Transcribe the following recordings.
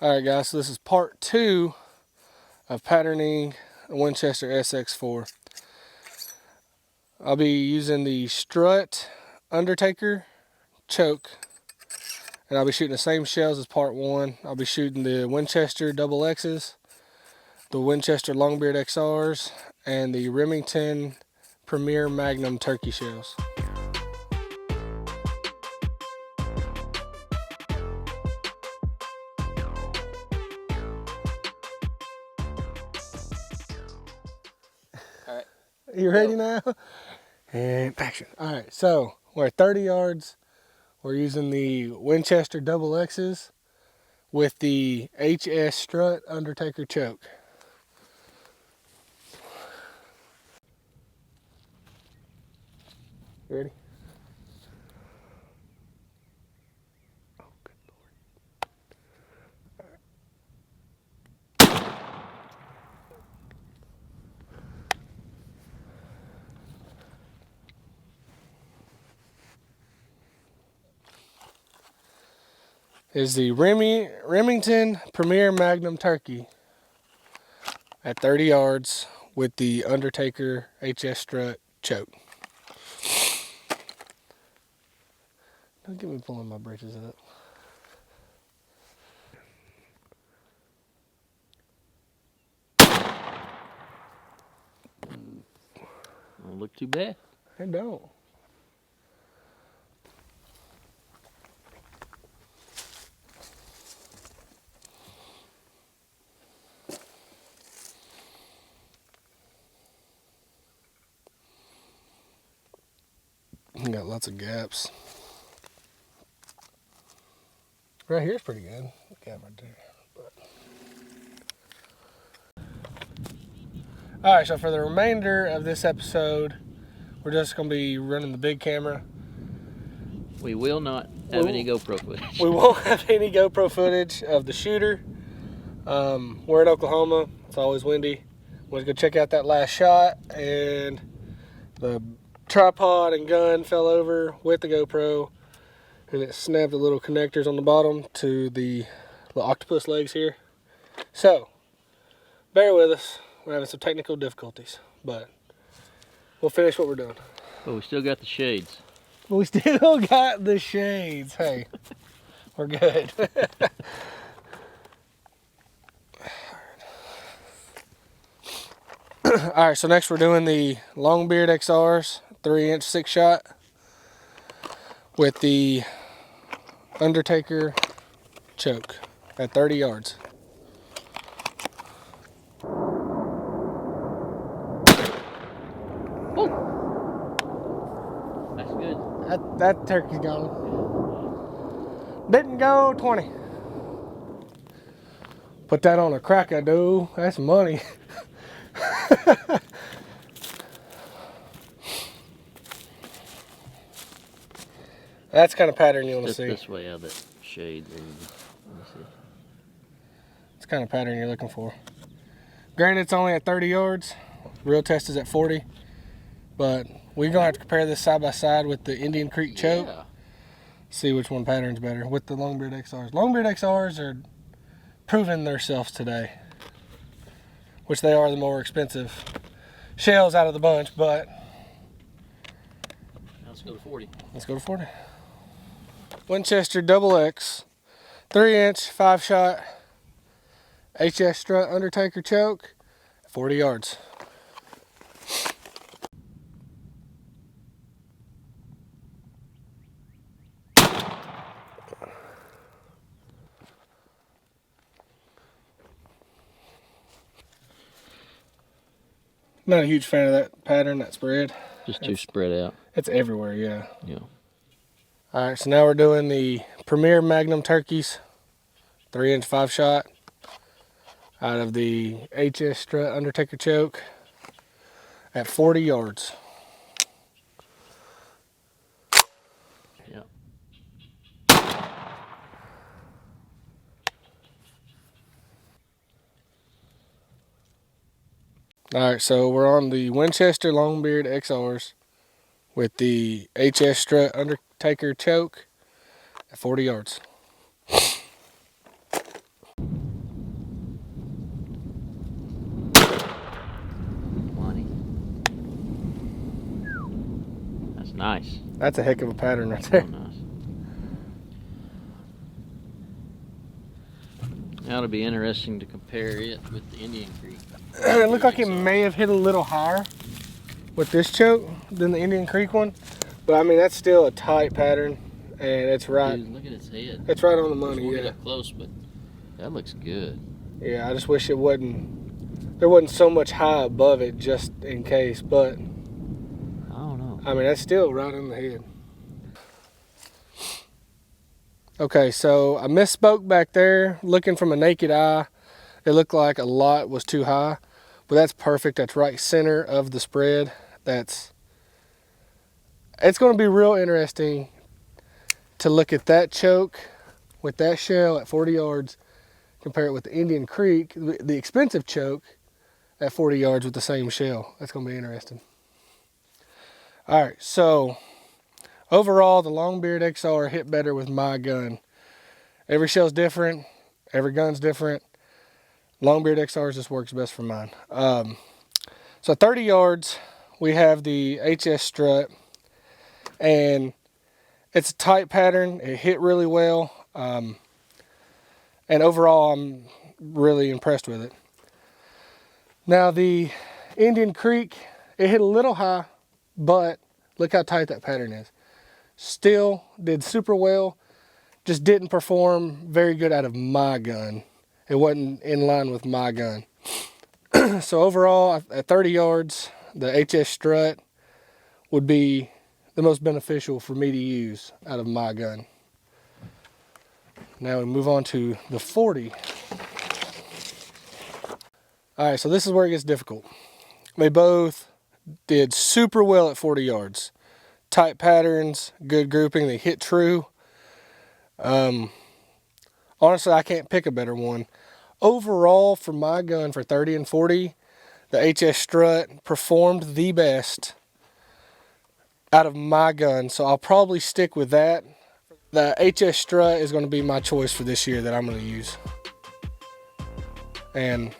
Alright guys, so this is part 2 of patterning a Winchester SX4. I'll be using the strut Undertaker choke, and I'll be shooting the same shells as part 1. I'll be shooting the Winchester double X's, the Winchester Longbeard XRs, and the Remington Premier Magnum turkey shells. Alright. You ready now? And action. Alright, so we're at 30 yards. We're using the Winchester double X's with the HS strut Undertaker choke. You ready? Oh, good Lord. Is the Remington Premier Magnum turkey at 30 yards with the Undertaker HS strut choke. Don't get me pulling my britches up. Don't look too bad. I don't. Got lots of gaps. Right here's pretty good. Gap right there. Alright, so for the remainder of this episode, we're just going to be running the big camera. We will not have any GoPro footage. We won't have any GoPro footage of the shooter. We're in Oklahoma. It's always windy. We're going to go check out that last shot, and the tripod and gun fell over with the GoPro, and it snapped the little connectors on the bottom to the little octopus legs here. So, bear with us. We're having some technical difficulties, but we'll finish what we're doing. But we still got the shades. We still got the shades. Hey, we're good. Alright, so next we're doing the Longbeard XRs, 3-inch 6-shot with the Undertaker choke at 30 yards. Oh, that's good. That turkey's gone. Didn't go 20. Put that on a crack, I do. That's money. That's kind of pattern you want to see. This way out of that shade. Let me see. It's kind of pattern you're looking for. Granted, it's only at 30 yards. Real test is at 40. But we're going to have to compare this side by side with the Indian Creek choke. Yeah. See which one pattern's better with the Longbeard XRs. Longbeard XRs are proving themselves today, which they are the more expensive shells out of the bunch, but Now let's go to 40. let's go to 40. Winchester double X, 3-inch 5-shot HS strut Undertaker choke, 40 yards. Not a huge fan of that pattern, that spread. Just too spread out. It's everywhere, yeah. Yeah. All right, so now we're doing the Premier Magnum turkeys, 3-inch 5-shot out of the HS strut Undertaker choke at 40 yards. Yeah. All right, so we're on the Winchester Longbeard XRs with the HS strut Undertaker choke at 40 yards. Nice. That's a heck of a pattern right Oh, there. nice. That'll be interesting to compare it with the Indian Creek. It looked like it may have hit a little higher with this choke than the Indian Creek one, but I mean that's still a tight pattern, and it's right. Dude, look at its head. It's right on the money. We'll Yeah. get up close, but that looks good. Yeah, I just wish it wasn't. There wasn't so much high above it, just in case. But I don't know. I mean that's still right on the head. Okay, so I misspoke back there. Looking from a naked eye, it looked like a lot was too high, but that's perfect. That's right center of the spread. It's going to be real interesting to look at that choke with that shell at 40 yards, compare it with the Indian Creek, the expensive choke at 40 yards with the same shell. That's going to be interesting. All right, so overall, the Longbeard XR hit better with my gun. Every shell's different. Every gun's different. Longbeard XRs just works best for mine. So 30 yards, we have the HS strut, and it's a tight pattern. It hit really well, and overall, I'm really impressed with it. Now the Indian Creek, it hit a little high, but look how tight that pattern is. Still did super well, just didn't perform very good out of my gun. It wasn't in line with my gun. So overall, at 30 yards, the HS strut would be the most beneficial for me to use out of my gun. Now we move on to the 40. All right, so this is where it gets difficult. They both did super well at 40 yards. Tight patterns, good grouping, they hit true. Honestly, I can't pick a better one. Overall, for my gun for 30 and 40, the HS strut performed the best out of my gun, so I'll probably stick with that. The HS strut is going to be my choice for this year that I'm going to use. And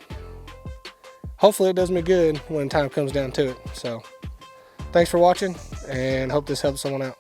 hopefully it does me good when time comes down to it. So thanks for watching, and hope this helps someone out.